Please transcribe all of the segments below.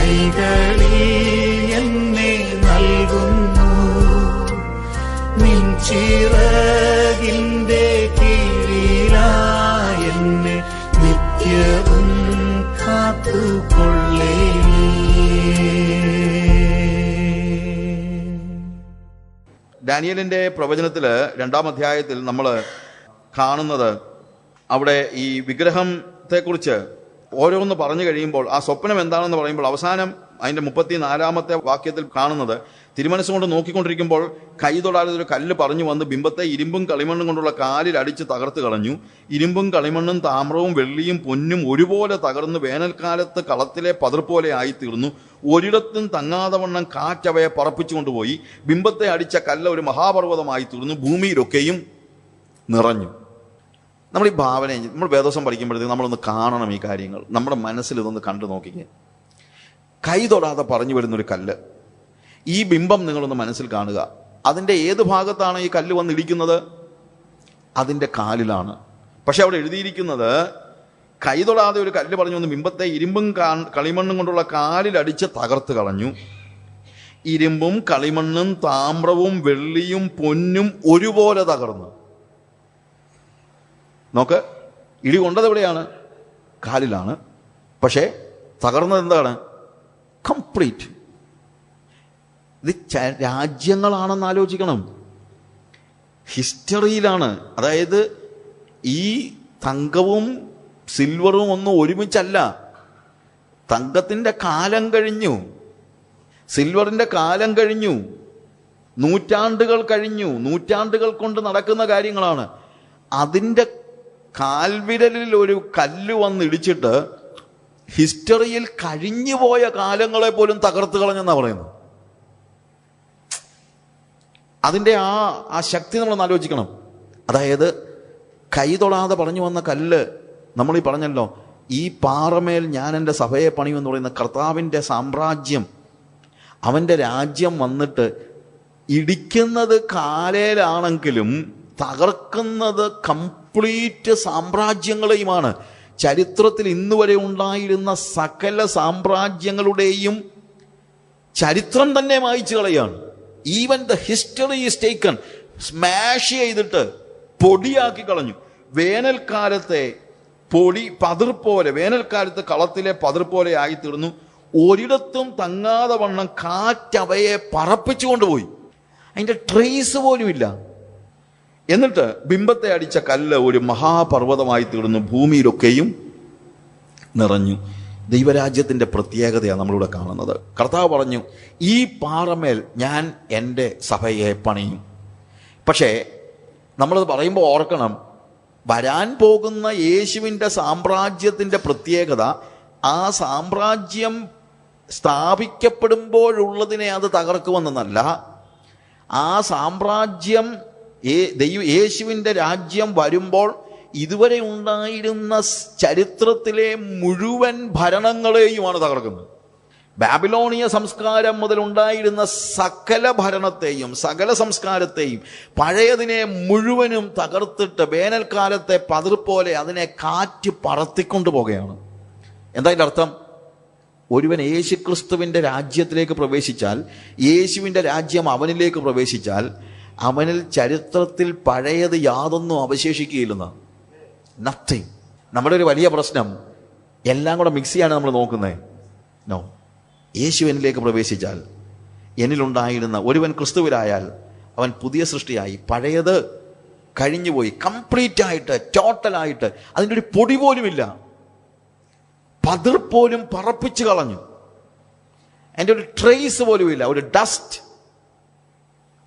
കൈകളിൽ എന്നെ നൽകുന്നു. നിൻ ചിറകിന്റെ കീഴിലായി എന്നെ നിത്യവും കാത്തുകൊള്ളേ. ഡാനിയലിന്റെ പ്രവചനത്തില് 2-ാം അധ്യായത്തിൽ നമ്മൾ കാണുന്നത്, അവിടെ ഈ വിഗ്രഹത്തെക്കുറിച്ച് ഓരോന്ന് പറഞ്ഞു കഴിയുമ്പോൾ ആ സ്വപ്നം എന്താണെന്ന് പറയുമ്പോൾ അവസാനം അതിന്റെ 34-ാമത്തെ വാക്യത്തിൽ കാണുന്നത്, തിരുമനസ്സുകൊണ്ട് നോക്കിക്കൊണ്ടിരിക്കുമ്പോൾ കൈ തൊടാതെ ഒരു കല്ല് പറഞ്ഞു വന്ന് ബിംബത്തെ ഇരുമ്പും കളിമണ്ണും കൊണ്ടുള്ള കാലിൽ അടിച്ച് തകർത്ത് കളഞ്ഞു. ഇരുമ്പും കളിമണ്ണും താമ്രവും വെള്ളിയും പൊന്നും ഒരുപോലെ തകർന്ന് വേനൽക്കാലത്ത് കളത്തിലെ പതിർ പോലെ ആയിത്തീർന്നു. ഒരിടത്തും തങ്ങാതെ വണ്ണം കാറ്റവയെ പറപ്പിച്ചു കൊണ്ടുപോയി. ബിംബത്തെ അടിച്ച കല്ല് ഒരു മഹാപർവ്വതമായി തീർന്നു, ഭൂമിയിലൊക്കെയും നിറഞ്ഞു. നമ്മൾ ഈ ഭാവന, നമ്മൾ വേദോസം പഠിക്കുമ്പോഴത്തേക്ക് നമ്മളൊന്ന് കാണണം ഈ കാര്യങ്ങൾ. നമ്മുടെ മനസ്സിൽ ഇതൊന്ന് കണ്ടു നോക്കിക്കേ. കൈ തൊടാതെ പറഞ്ഞു വരുന്നൊരു കല്ല്, ഈ ബിംബം നിങ്ങളൊന്ന് മനസ്സിൽ കാണുക. അതിൻ്റെ ഏത് ഭാഗത്താണ് ഈ കല്ല് വന്നിടിക്കുന്നത്? അതിൻ്റെ കാലിലാണ്. പക്ഷെ അവിടെ എഴുതിയിരിക്കുന്നത്, കൈ തൊടാതെ ഒരു കല്ല് പറഞ്ഞു വന്ന് ബിംബത്തെ ഇരുമ്പും കളിമണ്ണും കൊണ്ടുള്ള കാലിൽ അടിച്ച് തകർത്ത് കളഞ്ഞു. ഇരുമ്പും കളിമണ്ണും താമ്രവും വെള്ളിയും പൊന്നും ഒരുപോലെ തകർന്നു. നോക്ക്, ഇടി കൊണ്ടത് എവിടെയാണ്? കാലിലാണ്. പക്ഷേ തകർന്നത് എന്താണ്? കംപ്ലീറ്റ്. ഇത് രാജ്യങ്ങളാണെന്ന് ആലോചിക്കണം, ഹിസ്റ്ററിയിലാണ്. അതായത് ഈ തങ്കവും സിൽവറും ഒന്നും ഒരുമിച്ചല്ല. തങ്കത്തിൻ്റെ കാലം കഴിഞ്ഞു, സിൽവറിൻ്റെ കാലം കഴിഞ്ഞു, നൂറ്റാണ്ടുകൾ കഴിഞ്ഞു. നൂറ്റാണ്ടുകൾ കൊണ്ട് നടക്കുന്ന കാര്യങ്ങളാണ്. അതിൻ്റെ കാൽവിരലിൽ ഒരു കല്ല് വന്നിടിച്ചിട്ട് ഹിസ്റ്ററിയിൽ കഴിഞ്ഞുപോയ കാലങ്ങളെ പോലും തകർത്ത് കളഞ്ഞെന്നാ പറയുന്നത്. അതിൻ്റെ ആ ശക്തി നമ്മളൊന്ന് ആലോചിക്കണം. അതായത് കൈ തൊടാതെ പറഞ്ഞു വന്ന കല്ല്, നമ്മളീ പറഞ്ഞല്ലോ, ഈ പാറമേൽ ഞാൻ എൻ്റെ സഭയെ പണിയുമെന്ന് പറയുന്ന കർത്താവിൻ്റെ സാമ്രാജ്യം, അവൻ്റെ രാജ്യം വന്നിട്ട് ഇടിക്കുന്നത് കാലേലാണെങ്കിലും തകർക്കുന്നത് കംപ്ലീറ്റ് സാമ്രാജ്യങ്ങളെയുമാണ്. ചരിത്രത്തിൽ ഇന്ന് വരെ ഉണ്ടായിരുന്ന സകല സാമ്രാജ്യങ്ങളുടെയും ചരിത്രം തന്നെ മായ്ച്ചു കളയാണ്. Even the history is taken, smash ചെയ്തിട്ട് പൊടിയാക്കി കളഞ്ഞു. വേനൽക്കാലത്തെ പൊടി പതിർ പോലെ, വേനൽക്കാലത്ത് കളത്തിലെ പതിർ പോലെ ആയിത്തീർന്നു. ഒരിടത്തും തങ്ങാതെ വണ്ണം കാറ്റവയെ പറപ്പിച്ചു കൊണ്ടുപോയി. അതിൻ്റെ ട്രേസ് പോലും ഇല്ല. എന്നിട്ട് ബിംബത്തെ അടിച്ച കല്ല് ഒരു മഹാപർവ്വതമായി തീർന്നു, ഭൂമിയിലൊക്കെയും നിറഞ്ഞു. ദൈവരാജ്യത്തിൻ്റെ പ്രത്യേകതയാണ് നമ്മളിവിടെ കാണുന്നത്. കർത്താവ് പറഞ്ഞു, ഈ പാറമേൽ ഞാൻ എൻ്റെ സഭയെ പണിയും. പക്ഷേ നമ്മളത് പറയുമ്പോൾ ഓർക്കണം, വരാൻ പോകുന്ന യേശുവിൻ്റെ സാമ്രാജ്യത്തിൻ്റെ പ്രത്യേകത, ആ സാമ്രാജ്യം സ്ഥാപിക്കപ്പെടുമ്പോഴുള്ളതിനെ അത് തകർക്കുമെന്നല്ല. ആ സാമ്രാജ്യം യേശുവിൻ്റെ രാജ്യം വരുമ്പോൾ ഇതുവരെ ഉണ്ടായിരുന്ന ചരിത്രത്തിലെ മുഴുവൻ ഭരണങ്ങളെയുമാണ് തകർക്കുന്നത്. ബാബിലോണിയ സംസ്കാരം മുതൽ ഉണ്ടായിരുന്ന സകല ഭരണത്തെയും സകല സംസ്കാരത്തെയും പഴയതിനെ മുഴുവനും തകർത്തിട്ട് വേനൽക്കാലത്തെ പതിർ പോലെ അതിനെ കാറ്റ് പറത്തിക്കൊണ്ടു പോകുകയാണ്. എന്താ ഇതിൻ്റെ അർത്ഥം? ഒരുവൻ യേശുക്രിസ്തുവിൻ്റെ രാജ്യത്തിലേക്ക് പ്രവേശിച്ചാൽ, യേശുവിൻ്റെ രാജ്യം അവനിലേക്ക് പ്രവേശിച്ചാൽ, അവനിൽ ചരിത്രത്തിൽ പഴയത് യാതൊന്നും അവശേഷിക്കുകയില്ലെന്ന്. നത്തിങ്. നമ്മുടെ ഒരു വലിയ പ്രശ്നം എല്ലാം കൂടെ മിക്സ് ചെയ്യാണ് നമ്മൾ നോക്കുന്നത്. നോ, യേശു എന്നിലേക്ക് പ്രവേശിച്ചാൽ, എന്നിലുണ്ടായിരുന്ന ഒരുവൻ ക്രിസ്തുവിലായാൽ അവൻ പുതിയ സൃഷ്ടിയായി. പഴയത് കഴിഞ്ഞുപോയി, കംപ്ലീറ്റ് ആയിട്ട്, ടോട്ടലായിട്ട്. അതിൻ്റെ ഒരു പൊടി പോലുമില്ല, പതിർ പോലും പറപ്പിച്ചു കളഞ്ഞു. അതിൻ്റെ ഒരു ട്രേസ് പോലുമില്ല, ഒരു ഡസ്റ്റ്,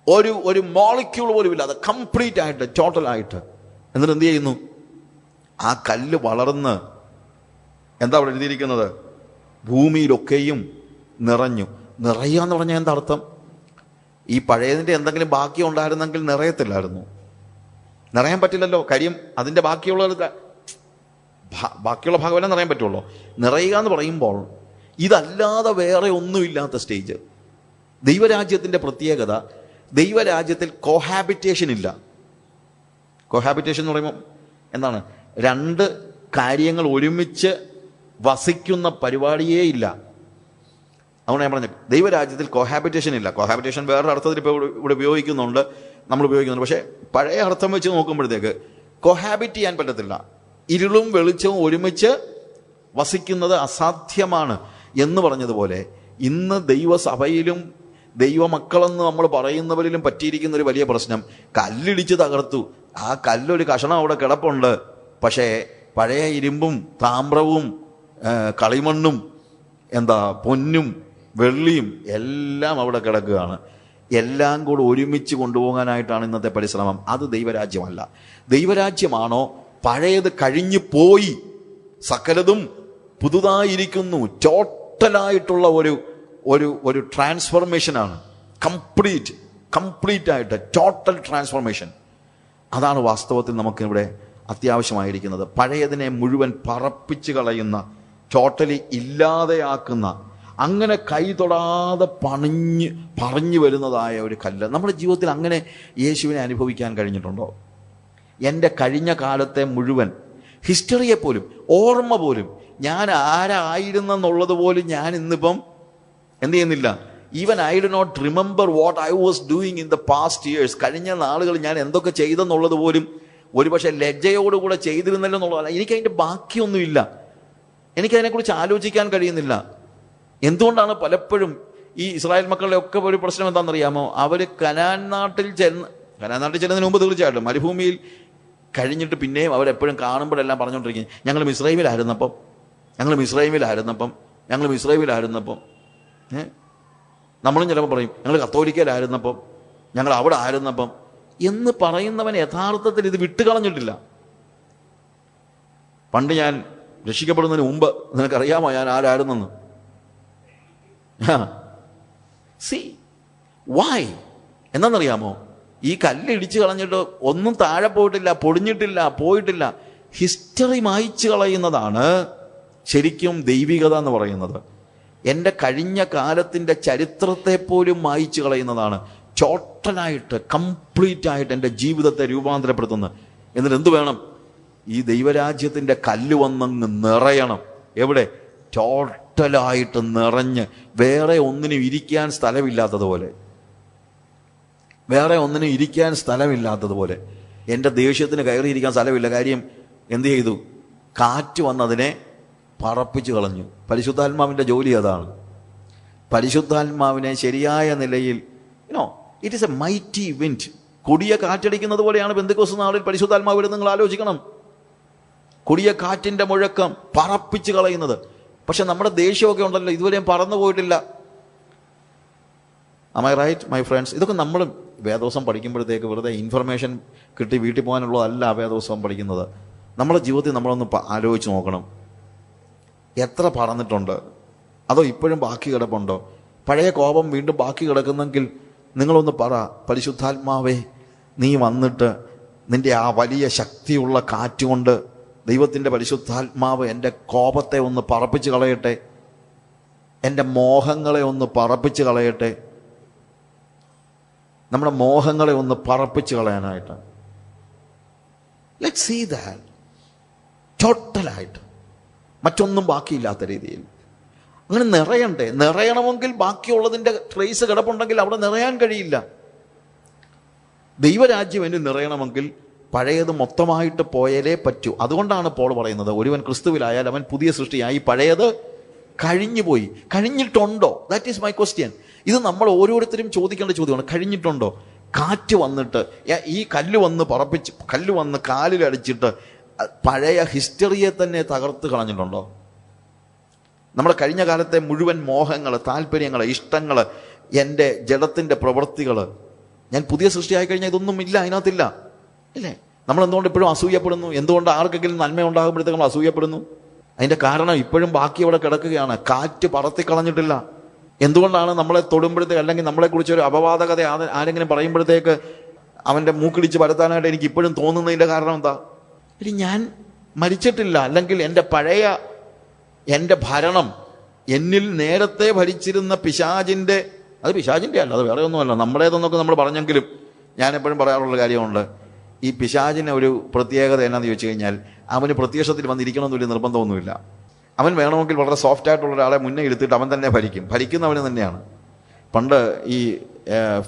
ഒരു മോളിക്യൂൾ പോലുമില്ല. അത് കംപ്ലീറ്റ് ആയിട്ട്, ടോട്ടലായിട്ട്. എന്നിട്ട് എന്ത് ചെയ്യുന്നു? ആ കല്ല് വളർന്ന്, എന്താ അവിടെ എഴുതിയിരിക്കുന്നത്? ഭൂമിയിലൊക്കെയും നിറഞ്ഞു. നിറയുക എന്ന് പറഞ്ഞാൽ എന്താ അർത്ഥം? ഈ പഴയതിൻ്റെ എന്തെങ്കിലും ബാക്കി ഉണ്ടായിരുന്നെങ്കിൽ നിറയത്തില്ലായിരുന്നു. നിറയാൻ പറ്റില്ലല്ലോ, കാര്യം അതിൻ്റെ ബാക്കിയുള്ള ഭാഗമെല്ലാം നിറയാൻ പറ്റുള്ളൂ. നിറയുക എന്ന് പറയുമ്പോൾ ഇതല്ലാതെ വേറെ ഒന്നുമില്ലാത്ത സ്റ്റേജ്. ദൈവരാജ്യത്തിൻ്റെ പ്രത്യേകത, ദൈവരാജ്യത്തിൽ കോഹാബിറ്റേഷൻ ഇല്ല. കോഹാബിറ്റേഷൻ എന്ന് പറയുമ്പോൾ എന്താണ്? രണ്ട് കാര്യങ്ങൾ ഒരുമിച്ച് വസിക്കുന്ന പരിപാടിയേ ഇല്ല. അതുകൊണ്ട് ഞാൻ പറഞ്ഞു, ദൈവരാജ്യത്തിൽ കോഹാബിറ്റേഷൻ ഇല്ല. കോഹാബിറ്റേഷൻ വേറൊരു അർത്ഥത്തിൽ ഇപ്പോൾ ഇവിടെ ഉപയോഗിക്കുന്നുണ്ട്, നമ്മൾ ഉപയോഗിക്കുന്നുണ്ട്. പക്ഷേ പഴയ അർത്ഥം വെച്ച് നോക്കുമ്പോഴത്തേക്ക് കോഹാബിറ്റ് ചെയ്യാൻ പറ്റത്തില്ല. ഇരുളും വെളിച്ചവും ഒരുമിച്ച് വസിക്കുന്നത് അസാധ്യമാണ് എന്ന് പറഞ്ഞതുപോലെ ഇന്ന് ദൈവസഭയിലും ദൈവമക്കളെന്ന് നമ്മൾ പറയുന്നവരിലും പറ്റിയിരിക്കുന്ന ഒരു വലിയ പ്രശ്നം, കല്ലിടിച്ച് തകർത്തു, ആ കല്ലൊരു കഷണം അവിടെ കിടപ്പുണ്ട്, പക്ഷേ പഴയ ഇരുമ്പും താമ്രവും കളിമണ്ണും പൊന്നും വെള്ളിയും എല്ലാം അവിടെ കിടക്കുകയാണ്. എല്ലാം കൂടെ ഒരുമിച്ച് കൊണ്ടുപോകാനായിട്ടാണ് ഇന്നത്തെ പരിശ്രമം. അത് ദൈവരാജ്യമല്ല. ദൈവരാജ്യമാണോ പഴയത് കഴിഞ്ഞു പോയി സകലതും പുതുതായിരിക്കുന്നു, ടോട്ടലായിട്ടുള്ള ഒരു ട്രാൻസ്ഫോർമേഷനാണ്. കംപ്ലീറ്റ് ആയിട്ട് ടോട്ടൽ ട്രാൻസ്ഫോർമേഷൻ. അതാണ് വാസ്തവത്തിൽ നമുക്കിവിടെ അത്യാവശ്യമായിരിക്കുന്നത്. പഴയതിനെ മുഴുവൻ പറപ്പിച്ച് കളയുന്ന, ടോട്ടലി ഇല്ലാതെയാക്കുന്ന, അങ്ങനെ കൈ തൊടാതെ പറഞ്ഞു വരുന്നതായ ഒരു കല്ല്. നമ്മുടെ ജീവിതത്തിൽ അങ്ങനെ യേശുവിനെ അനുഭവിക്കാൻ കഴിഞ്ഞിട്ടുണ്ടോ? എൻ്റെ കഴിഞ്ഞ കാലത്തെ മുഴുവൻ ഹിസ്റ്ററിയെ പോലും, ഓർമ്മ പോലും, ഞാൻ ആരായിരുന്നെന്നുള്ളത് പോലും ഞാൻ ഇന്നിപ്പം എന്ത് ചെയ്യുന്നില്ല. Even I do not remember what I was doing in the past years. കഴിഞ്ഞ നാളുകൾ ഞാൻ എന്തൊക്കെ ചെയ്തെന്നുള്ളത് പോലും ഒരുപക്ഷെ ലജ്ജയോടുകൂടെ ചെയ്തിരുന്നല്ലോ എന്നുള്ളതല്ല. എനിക്കതിൻ്റെ ബാക്കിയൊന്നുമില്ല. എനിക്കതിനെക്കുറിച്ച് ആലോചിക്കാൻ കഴിയുന്നില്ല. എന്തുകൊണ്ടാണ് പലപ്പോഴും ഈ ഇസ്രായേൽ മക്കളുടെ ഒക്കെ ഒരു പ്രശ്നം എന്താണെന്നറിയാമോ? അവർ കനാൻ നാട്ടിൽ ചെല്ലുന്നതിന് മുമ്പ് തീർച്ചയായിട്ടും മരുഭൂമിയിൽ കഴിഞ്ഞിട്ട് പിന്നെയും അവരെപ്പോഴും കാണുമ്പോഴെല്ലാം പറഞ്ഞുകൊണ്ടിരിക്കും, ഞങ്ങൾ മിസ്രൈമിലായിരുന്നപ്പം നമ്മളും ചിലപ്പോൾ പറയും, ഞങ്ങൾ കത്തോലിക്കയിലായിരുന്നപ്പം, ഞങ്ങൾ അവിടെ ആയിരുന്നപ്പം എന്ന് പറയുന്നവൻ യഥാർത്ഥത്തിൽ ഇത് വിട്ടുകളഞ്ഞിട്ടില്ല. പണ്ട് ഞാൻ രക്ഷിക്കപ്പെടുന്നതിന് മുമ്പ് നിനക്കറിയാമോ ഞാൻ ആരായിരുന്നെന്ന്? വൈ എന്നാന്നറിയാമോ? ഈ കല്ലിടിച്ച് കളഞ്ഞിട്ട് ഒന്നും താഴെ പോയിട്ടില്ല, പൊടിഞ്ഞിട്ടില്ല, പോയിട്ടില്ല. ഹിസ്റ്ററി മായ്ച്ചു കളയുന്നതാണ് ശരിക്കും ദൈവികത എന്ന് പറയുന്നത്. എൻ്റെ കഴിഞ്ഞ കാലത്തിൻ്റെ ചരിത്രത്തെ പോലും മായ്ച്ചു കളയുന്നതാണ്. ടോട്ടലായിട്ട് കംപ്ലീറ്റ് ആയിട്ട് എൻ്റെ ജീവിതത്തെ രൂപാന്തരപ്പെടുത്തുന്നത്. എന്നിട്ട് എന്ത് വേണം? ഈ ദൈവരാജ്യത്തിൻ്റെ കല്ല് വന്നങ്ങ് നിറയണം. എവിടെ? ടോട്ടലായിട്ട് നിറഞ്ഞ് വേറെ ഒന്നിനും ഇരിക്കാൻ സ്ഥലമില്ലാത്തതുപോലെ എൻ്റെ ദേഷ്യത്തിന് കയറിയിരിക്കാൻ സ്ഥലമില്ല. കാര്യം എന്ത് ചെയ്തു? കാറ്റ് വന്നതിനെ പറപ്പിച്ചു കളഞ്ഞു. പരിശുദ്ധാത്മാവിൻ്റെ ജോലി അതാണ്. പരിശുദ്ധാത്മാവിനെ ശരിയായ നിലയിൽ it is A mighty wind. കൊടിയ കാറ്റടിക്കുന്നത് പോലെയാണ് പെന്തക്കോസ്ത് നാളിൽ പരിശുദ്ധാത്മാവിൽ നിങ്ങൾ ആലോചിക്കണം. കൊടിയ കാറ്റിൻ്റെ മുഴക്കം പറപ്പിച്ച് കളയുന്നത്. പക്ഷെ നമ്മുടെ ദേഷ്യമൊക്കെ ഉണ്ടല്ലോ, ഇതുവരെയും പറന്നു പോയിട്ടില്ല. Am I right, my friends? ഇതൊക്കെ നമ്മൾ വേദോസം പഠിക്കുമ്പോഴത്തേക്ക് വെറുതെ ഇൻഫർമേഷൻ കിട്ടി വീട്ടിൽ പോകാനുള്ളതല്ല വേദോസം പഠിക്കുന്നത്. നമ്മുടെ ജീവിതത്തിൽ നമ്മളൊന്ന് ആലോചിച്ച് നോക്കണം. എത്ര പറന്നിട്ടുണ്ട്? അതോ ഇപ്പോഴും ബാക്കി കിടപ്പുണ്ടോ? പഴയ കോപം വീണ്ടും ബാക്കി കിടക്കുന്നെങ്കിൽ നിങ്ങളൊന്ന് പറ, പരിശുദ്ധാത്മാവേ നീ വന്നിട്ട് നിൻ്റെ ആ വലിയ ശക്തിയുള്ള കാറ്റുകൊണ്ട് ദൈവത്തിൻ്റെ പരിശുദ്ധാത്മാവ് എൻ്റെ കോപത്തെ ഒന്ന് പറപ്പിച്ച് കളയട്ടെ, എൻ്റെ മോഹങ്ങളെ ഒന്ന് പറപ്പിച്ച് കളയട്ടെ. നമ്മുടെ മോഹങ്ങളെ ഒന്ന് പറപ്പിച്ച് കളയാനായിട്ട് ലെറ്റ്സ് സീ ദാറ്റ് ടോട്ടലായിട്ട്, മറ്റൊന്നും ബാക്കിയില്ലാത്ത രീതിയിൽ അങ്ങനെ നിറയണ്ടേ. നിറയണമെങ്കിൽ ബാക്കിയുള്ളതിൻ്റെ ട്രേസ് കിടപ്പുണ്ടെങ്കിൽ അവിടെ നിറയാൻ കഴിയില്ല. ദൈവരാജ്യം എന്ന് നിറയണമെങ്കിൽ പഴയത് മൊത്തമായിട്ട് പോയാലേ പറ്റൂ. അതുകൊണ്ടാണ് പോൾ പറയുന്നത്, ഒരുവൻ ക്രിസ്തുവിലായാൽ അവൻ പുതിയ സൃഷ്ടിയായി, പഴയത് കഴിഞ്ഞുപോയി. കഴിഞ്ഞിട്ടുണ്ടോ? That is my question. ഇത് നമ്മൾ ഓരോരുത്തരും ചോദിക്കേണ്ട ചോദ്യമാണ്. കഴിഞ്ഞിട്ടുണ്ടോ? കാറ്റ് വന്നിട്ട് ഈ കല്ല് വന്ന് കാലിലടിച്ചിട്ട് പഴയ ഹിസ്റ്ററിയെ തന്നെ തകർത്ത് കളഞ്ഞിട്ടുണ്ടോ? നമ്മുടെ കഴിഞ്ഞ കാലത്തെ മുഴുവൻ മോഹങ്ങൾ, താല്പര്യങ്ങൾ, ഇഷ്ടങ്ങൾ, എൻ്റെ ജഡത്തിൻ്റെ പ്രവൃത്തികൾ, ഞാൻ പുതിയ സൃഷ്ടിയായി കഴിഞ്ഞാൽ ഇതൊന്നും ഇല്ല, അതിനകത്തില്ല ഇല്ലേ? നമ്മൾ എന്തുകൊണ്ട് ഇപ്പോഴും അസൂയപ്പെടുന്നു? എന്തുകൊണ്ട് ആർക്കെങ്കിലും നന്മ ഉണ്ടാകുമ്പോഴത്തേക്ക് നമ്മൾ അസൂയപ്പെടുന്നു? അതിൻ്റെ കാരണം ഇപ്പോഴും ബാക്കി അവിടെ കിടക്കുകയാണ്. കാറ്റ് പറത്തിക്കളഞ്ഞിട്ടില്ല. എന്തുകൊണ്ടാണ് നമ്മളെ തൊടുമ്പോഴത്തേക്ക് അല്ലെങ്കിൽ നമ്മളെക്കുറിച്ച് ഒരു അപവാദകത ആരെങ്കിലും പറയുമ്പോഴത്തേക്ക് അവൻ്റെ മൂക്കിടിച്ച് പരത്താനായിട്ട് എനിക്ക് ഇപ്പോഴും തോന്നുന്നതിൻ്റെ കാരണം എന്താ? ഇനി ഞാൻ മരിച്ചിട്ടില്ല, അല്ലെങ്കിൽ എൻ്റെ ഭരണം എന്നിൽ നേരത്തെ ഭരിച്ചിരുന്ന പിശാചിൻ്റെ, അത് പിശാചിൻ്റെ അല്ല, അത് വേറെ ഒന്നുമല്ല, നമ്മുടേതെന്നൊക്കെ നമ്മൾ പറഞ്ഞെങ്കിലും ഞാൻ എപ്പോഴും പറയാറുള്ള കാര്യമുണ്ട്, ഈ പിശാചിന് ഒരു പ്രത്യേകത എന്നാന്ന് ചോദിച്ചു കഴിഞ്ഞാൽ അവന് പ്രത്യക്ഷത്തിൽ വന്നിരിക്കണമെന്നൊരു നിർബന്ധമൊന്നുമില്ല. അവൻ വേണമെങ്കിൽ വളരെ സോഫ്റ്റ് ആയിട്ടുള്ള ഒരാളെ മുന്നേ ഇരുത്തിയിട്ട് അവൻ തന്നെ ഭരിക്കുന്നവന് തന്നെയാണ്. പണ്ട് ഈ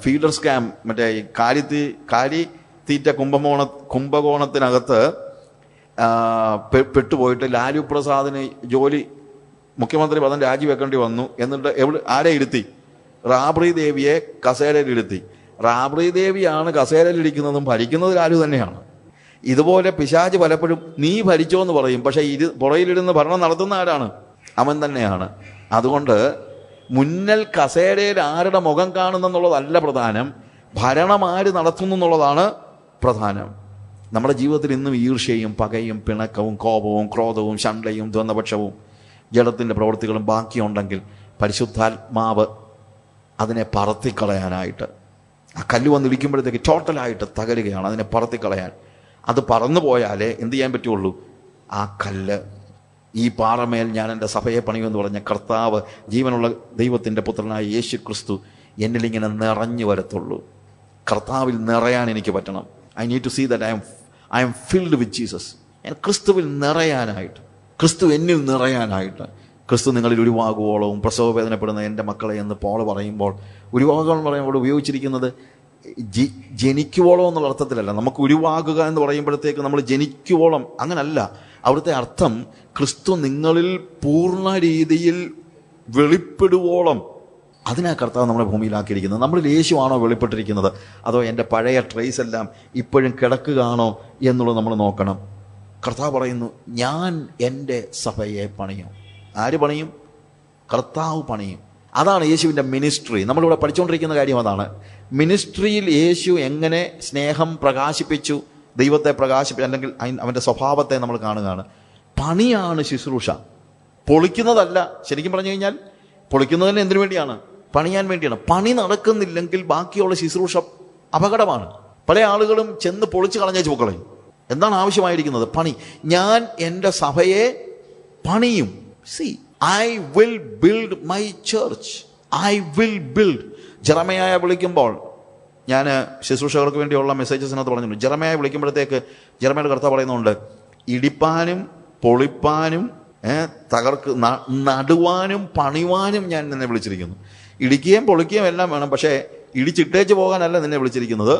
ഫീഡർ സ്കാം, മറ്റേ ഈ കാലിത്തീറ്റ കുംഭകോണത്തിനകത്ത് പെട്ടുപോയിട്ട് ലാലു പ്രസാദിന് മുഖ്യമന്ത്രി പദം രാജിവെക്കേണ്ടി വന്നു. എന്നിട്ട് ആരെ ഇരുത്തി? റാബ്രി ദേവിയെ കസേരയിൽ ഇരുത്തി. റാബ്രി ദേവിയാണ് കസേരയിൽ ഇരിക്കുന്നതും ഭരിക്കുന്നത് ലാലു തന്നെയാണ്. ഇതുപോലെ പിശാച് പലപ്പോഴും നീ ഭരിച്ചോ എന്ന് പറയും, പക്ഷെ പുറയിലിരുന്ന് ഭരണം നടത്തുന്ന ആരാണ്? അവൻ തന്നെയാണ്. അതുകൊണ്ട് മുന്നൽ കസേരയിൽ ആരുടെ മുഖം കാണുന്നെന്നുള്ളതല്ല പ്രധാനം, ഭരണം ആര് നടത്തുന്നു എന്നുള്ളതാണ് പ്രധാനം. നമ്മുടെ ജീവിതത്തിൽ ഇന്നും ഈർഷ്യയും പകയും പിണക്കവും കോപവും ക്രോധവും ശണ്ഠയും ദ്വന്ദ്വപക്ഷവും ജഡത്തിൻ്റെ പ്രവൃത്തികളും ബാക്കിയുണ്ടെങ്കിൽ പരിശുദ്ധാത്മാവ് അതിനെ പറത്തിക്കളയാനായിട്ട്, ആ കല്ല് വന്നിടിക്കുമ്പോഴത്തേക്ക് ടോട്ടലായിട്ട് തകരുകയാണ്. അതിനെ പറത്തിക്കളയാൻ, അത് പറന്നു പോയാലേ എന്ത് ചെയ്യാൻ പറ്റുള്ളൂ? ആ കല്ല്, ഈ പാറമേൽ ഞാൻ എൻ്റെ സഭയെ പണിയുമെന്ന് പറഞ്ഞ കർത്താവ്, ജീവനുള്ള ദൈവത്തിൻ്റെ പുത്രനായ യേശു ക്രിസ്തു എന്നിലിങ്ങനെ നിറഞ്ഞു വരത്തുള്ളൂ. കർത്താവിൽ നിറയാൻ എനിക്ക് പറ്റണം. I need to see that I'm filled with Jesus. ഞാൻ ക്രിസ്തുവിൽ നിറയാനായിട്ട്, ക്രിസ്തു എന്നിൽ നിറയാനായിട്ട്. ക്രിസ്തു നിങ്ങളിൽ ഉരുവാകുവോളവും പ്രസവ വേദനപ്പെടുന്ന എൻ്റെ മക്കളെ എന്ന് പോൾ പറയുമ്പോൾ, ഉരുവാകുക പറയുമ്പോൾ ഉപയോഗിച്ചിരിക്കുന്നത് ജനിക്കുവോളം എന്നുള്ള അർത്ഥത്തിലല്ല. നമുക്ക് ഉരുവാകുക എന്ന് പറയുമ്പോഴത്തേക്ക് നമ്മൾ ജനിക്കുവോളം അങ്ങനല്ല. അവിടുത്തെ അർത്ഥം ക്രിസ്തു നിങ്ങളിൽ പൂർണ്ണ രീതിയിൽ വെളിപ്പെടുവോളം, അതിനാ കർത്താവ് നമ്മളെ ഭൂമിയിലാക്കിയിരിക്കുന്നത്. നമ്മളിൽ യേശുവാണോ വെളിപ്പെട്ടിരിക്കുന്നത്, അതോ എൻ്റെ പഴയ ട്രേസ് എല്ലാം ഇപ്പോഴും കിടക്കുകയാണോ എന്നുള്ളത് നമ്മൾ നോക്കണം. കർത്താവ് പറയുന്നു, ഞാൻ എൻ്റെ സഭയെ പണിയും. ആര് പണിയും? കർത്താവ് പണിയും. അതാണ് യേശുവിൻ്റെ മിനിസ്ട്രി. നമ്മളിവിടെ പഠിച്ചുകൊണ്ടിരിക്കുന്ന കാര്യം അതാണ്. മിനിസ്ട്രിയിൽ യേശു എങ്ങനെ സ്നേഹം പ്രകാശിപ്പിച്ചു, ദൈവത്തെ പ്രകാശിപ്പിച്ചു, അല്ലെങ്കിൽ അവൻ്റെ സ്വഭാവത്തെ നമ്മൾ കാണുകയാണ്. പണിയാണ് ശുശ്രൂഷ, പൊളിക്കുന്നതല്ല. ശരിക്കും പറഞ്ഞു കഴിഞ്ഞാൽ പൊളിക്കുന്നതിന് എന്തിനു വേണ്ടിയാണ്? പണിയാൻ വേണ്ടിയാണ്. പണി നടക്കുന്നില്ലെങ്കിൽ ബാക്കിയുള്ള ശുശ്രൂഷ അപകടമാണ്. പല ആളുകളും ചെന്ന് പൊളിച്ച് കളഞ്ഞേച്ച് പൊക്കളയും. എന്താണ് ആവശ്യമായിരിക്കുന്നത്? പണി. ഞാൻ എൻ്റെ സഭയെ പണിയും. See, I will build my church. I will build. ജെറമയായ വിളിക്കുമ്പോൾ, ഞാൻ ശുശ്രൂഷകർക്ക് വേണ്ടിയുള്ള മെസ്സേജസിനകത്ത് പറഞ്ഞിട്ടുണ്ട്, ജെറമയായ വിളിക്കുമ്പോഴത്തേക്ക് ജെറമയുടെ കർത്താവ് പറയുന്നുണ്ട്, ഇടിപ്പാനും പൊളിപ്പാനും നടുവാനും പണിവാനും ഞാൻ നിന്നെ വിളിച്ചിരിക്കുന്നു. ഇടിക്കുകയും പൊളിക്കുകയും എല്ലാം വേണം, പക്ഷേ ഇടിച്ചിട്ടേച്ച് പോകാനല്ല നിന്നെ വിളിച്ചിരിക്കുന്നത്,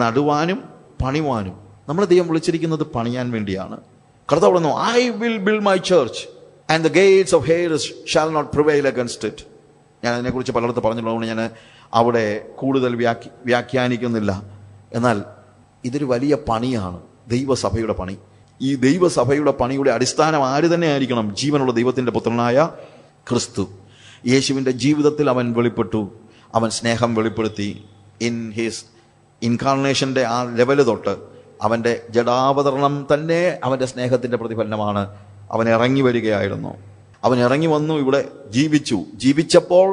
നടുവാനും പണിവാനും. നമ്മളെ ദൈവം വിളിച്ചിരിക്കുന്നത് പണിയാൻ വേണ്ടിയാണ്. കർത്താവ് പറയുന്നു, I will build my church and the gates of Hades shall not prevail against it. ഞാൻ അതിനെക്കുറിച്ച് പലയിടത്ത് പറഞ്ഞിട്ടുള്ളതുകൊണ്ട് ഞാൻ അവിടെ കൂടുതൽ വ്യാഖ്യാനിക്കുന്നില്ല. എന്നാൽ ഇതൊരു വലിയ പണിയാണ്, ദൈവസഭയുടെ പണി. ഈ ദൈവസഭയുടെ പണിയുടെ അടിസ്ഥാനം ആര് തന്നെ ആയിരിക്കണം? ജീവനുള്ള ദൈവത്തിൻ്റെ പുത്രനായ ക്രിസ്തു. യേശുവിൻ്റെ ജീവിതത്തിൽ അവൻ വെളിപ്പെട്ടു, അവൻ സ്നേഹം വെളിപ്പെടുത്തി. ഇൻ ഹിസ് ഇൻകാർണേഷൻ്റെ ആ ലെവല് തൊട്ട് അവൻ്റെ ജഡാവതരണം തന്നെ അവൻ്റെ സ്നേഹത്തിൻ്റെ പ്രതിഫലനമാണ്. അവൻ ഇറങ്ങി വരികയായിരുന്നു. അവൻ ഇറങ്ങി വന്നു, ഇവിടെ ജീവിച്ചപ്പോൾ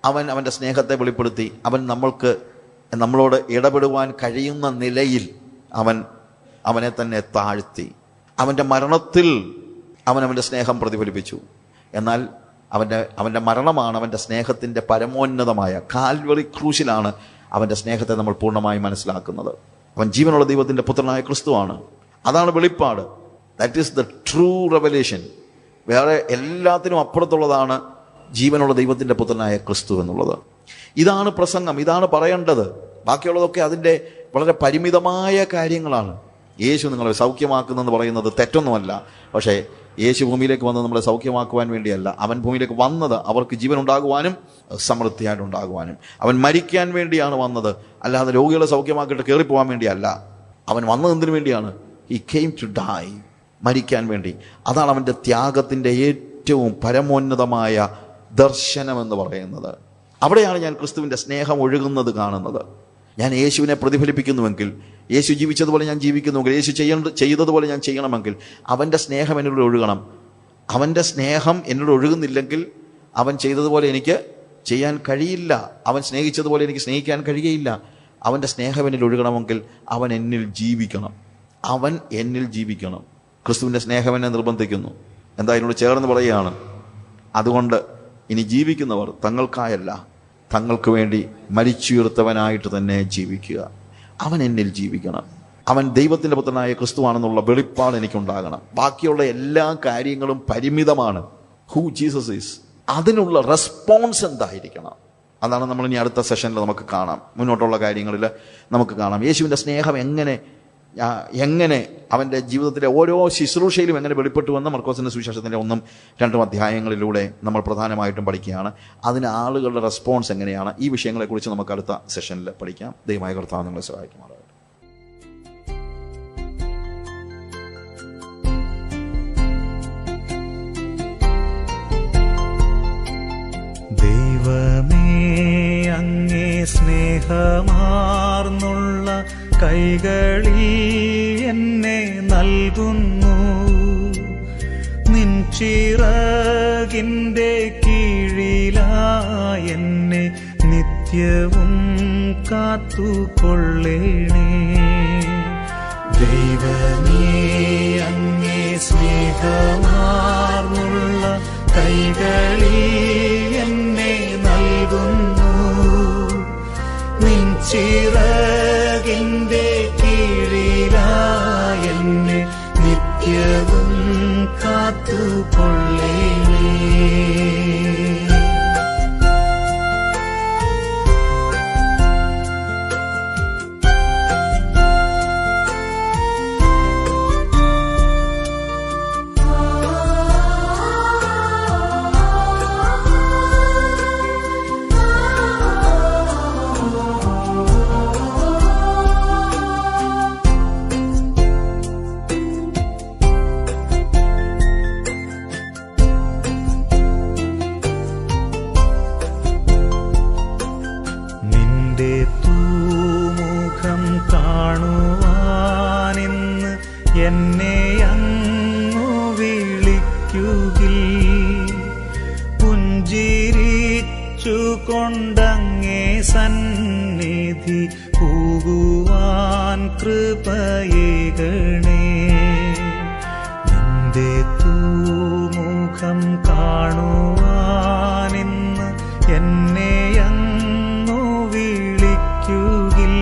അവൻ അവൻ്റെ സ്നേഹത്തെ വെളിപ്പെടുത്തി. അവൻ നമ്മളോട് ഇടപെടുവാൻ കഴിയുന്ന നിലയിൽ അവനെ തന്നെ താഴ്ത്തി. അവൻ്റെ മരണത്തിൽ അവൻ്റെ സ്നേഹം പ്രതിഫലിപ്പിച്ചു. എന്നാൽ അവൻ്റെ മരണമാണ് അവൻ്റെ സ്നേഹത്തിൻ്റെ പരമോന്നതമായ കാൽവറി ക്രൂശിലാണ് അവൻ്റെ സ്നേഹത്തെ നമ്മൾ പൂർണ്ണമായി മനസ്സിലാക്കുന്നത്. അവൻ ജീവനുള്ള ദൈവത്തിൻ്റെ പുത്രനായ ക്രിസ്തുവാണ്. അതാണ് വെളിപ്പാട്. That is the true revelation. വേറെ എല്ലാത്തിനും അപ്പുറത്തുള്ളതാണ് ജീവനുള്ള ദൈവത്തിൻ്റെ പുത്രനായ ക്രിസ്തു എന്നുള്ളത്. ഇതാണ് പ്രസംഗം, ഇതാണ് പറയേണ്ടത്. ബാക്കിയുള്ളതൊക്കെ അതിൻ്റെ വളരെ പരിമിതമായ കാര്യങ്ങളാണ്. യേശു നിങ്ങളെ സൗഖ്യമാക്കുന്നെന്ന് പറയുന്നത് തെറ്റൊന്നുമല്ല. പക്ഷേ യേശു ഭൂമിയിലേക്ക് വന്നത് നമ്മളെ സൗഖ്യമാക്കുവാൻ വേണ്ടിയല്ല. അവൻ ഭൂമിയിലേക്ക് വന്നത് അവർക്ക് ജീവൻ ഉണ്ടാകുവാനും സമൃദ്ധിയായിട്ടുണ്ടാകുവാനും. അവൻ മരിക്കാൻ വേണ്ടിയാണ് വന്നത്, അല്ലാതെ രോഗികളെ സൗഖ്യമാക്കിയിട്ട് കയറിപ്പോവാൻ വേണ്ടിയല്ല. അവൻ വന്നത് എന്തിനു വേണ്ടിയാണ്? ഹി കെയിം ടു ഡൈ, മരിക്കാൻ വേണ്ടി. അതാണ് അവൻ്റെ ത്യാഗത്തിൻ്റെ ഏറ്റവും പരമോന്നതമായ ദർശനമെന്ന് പറയുന്നത്. അവിടെയാണ് ഞാൻ ക്രിസ്തുവിൻ്റെ സ്നേഹം ഒഴുകുന്നത് കാണുന്നത്. ഞാൻ യേശുവിനെ പ്രതിഫലിപ്പിക്കുന്നുവെങ്കിൽ, യേശു ജീവിച്ചതുപോലെ ഞാൻ ജീവിക്കുന്നുവെങ്കിൽ, യേശു ചെയ്തതുപോലെ ഞാൻ ചെയ്യണമെങ്കിൽ അവൻ്റെ സ്നേഹം എന്നോട് ഒഴുകണം. അവൻ്റെ സ്നേഹം എന്നോട് ഒഴുകുന്നില്ലെങ്കിൽ അവൻ ചെയ്തതുപോലെ എനിക്ക് ചെയ്യാൻ കഴിയില്ല. അവൻ സ്നേഹിച്ചതുപോലെ എനിക്ക് സ്നേഹിക്കാൻ കഴിയുകയില്ല. അവൻ്റെ സ്നേഹം എന്നിൽ ഒഴുകണമെങ്കിൽ അവൻ എന്നിൽ ജീവിക്കണം. അവൻ എന്നിൽ ജീവിക്കണം. ക്രിസ്തുവിൻ്റെ സ്നേഹം എന്നെ നിർബന്ധിക്കുന്നു. എന്താ എന്നോട് ചേർന്ന് പറയുകയാണ്, അതുകൊണ്ട് ഇനി ജീവിക്കുന്നവർ തങ്ങൾക്കായല്ല, തങ്ങൾക്ക് വേണ്ടി മരിച്ചുയർത്തവനായിട്ട് തന്നെ ജീവിക്കുക. അവൻ എന്നിൽ ജീവിക്കണം. അവൻ ദൈവത്തിൻ്റെ പുത്രനായ ക്രിസ്തുവാണെന്നുള്ള വെളിപ്പാട് എനിക്കുണ്ടാകണം. ബാക്കിയുള്ള എല്ലാ കാര്യങ്ങളും പരിമിതമാണ്. ഹൂ ജീസസ് ഈസ്, അതിനുള്ള റെസ്പോൺസ് എന്തായിരിക്കണം? അതാണ് നമ്മൾ ഇനി അടുത്ത സെഷനിൽ നമുക്ക് കാണാം. മുന്നോട്ടുള്ള കാര്യങ്ങളിൽ നമുക്ക് കാണാം യേശുവിൻ്റെ സ്നേഹം എങ്ങനെ അവൻ്റെ ജീവിതത്തിലെ ഓരോ ശുശ്രൂഷയിലും എങ്ങനെ വെളിപ്പെട്ടുവെന്ന് മർക്കോസിൻ്റെ സുവിശേഷത്തിൻ്റെ 1-2 അധ്യായങ്ങളിലൂടെ നമ്മൾ പ്രധാനമായിട്ടും പഠിക്കുകയാണ്. അതിന് ആളുകളുടെ റെസ്പോൺസ് എങ്ങനെയാണ്, ഈ വിഷയങ്ങളെക്കുറിച്ച് നമുക്ക് അടുത്ത സെഷനിൽ പഠിക്കാം. ദൈവമായ കർത്താവ് നിങ്ങളെ സഹായിക്കുമാറാകട്ടെ. ദൈവമേ, അങ്ങേ സ്നേഹമാർന്നുള്ള കൈകളിൽ എന്നെ നൽകുന്നു. നിൻ ചിറകിൻ്റെ കീഴിലായി എന്നെ നിത്യവും കാത്തുകൊള്ളേണേ. ദൈവമേ, അങ്ങേ സ്നേഹമാർന്നുള്ള കൈകളിൽ എന്നെ നൽകുന്നു. നിൻ ചിറകിൻ്റെ കീഴിലായി എന്നെ നിത്യവും കാത്തുകൊള്ളേണേ. എന്നെ അങ്ങു വിളിക്കുകിൽ പുഞ്ചിരിച്ചു കൊണ്ടങ്ങേ സന്നിധി പോകുവാൻ കൃപയേകണേ. നിന്റെ തൂമുഖം കാണുവാനിന്ന് എന്നെ അങ്ങു വിളിക്കുകിൽ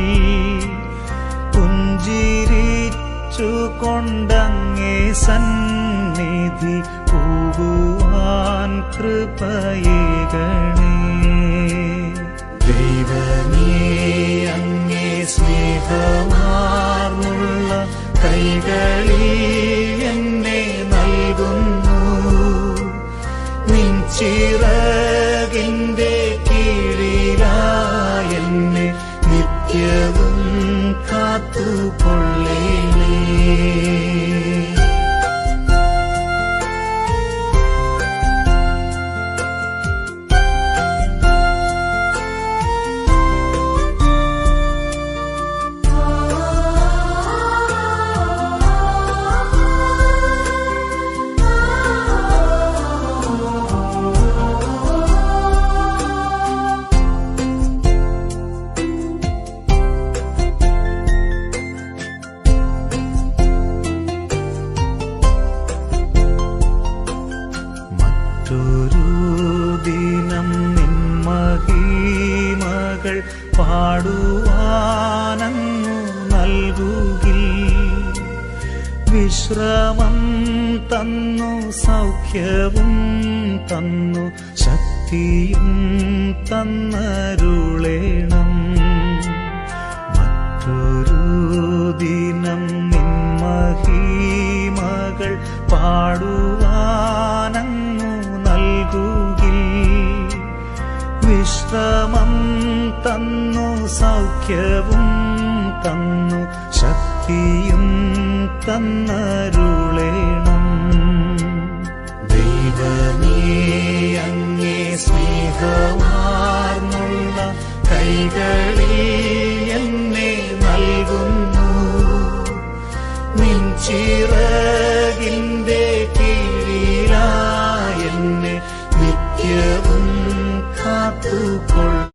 കൊണ്ടങ്ങേ സന്നിധി പോകുവാൻ കൃപയേകണേ. ദൈവമേ, അങ്ങേ സ്നേഹമാർന്നുള്ള കൈകളിൽ എന്നെ നൽകുന്നു. നിൻ ചിറകിൻ്റെ കീഴിലായി എന്നെ നിത്യവും കാത്തുകൊള്ളേണേ. പാടുവാനങ്ങു നൽകുകിൽ വിശ്രമം തന്നു, സൗഖ്യവും തന്നു, ശക്തിയും തന്നരുളേണം. മറ്റൊരു ദിനം നിൻ മഹിമകൾ പാടുവാനങ്ങു നൽകുകിൽ വിശ്രമം തന്നു, സൗഖ്യവും തന്നു, ശക്തിയും തന്നരുളേണം. ദൈവമേ, അങ്ങേ സ്നേഹമാർന്നുള്ള കൈകളിൽ എന്നെ നൽകുന്നു. നിൻ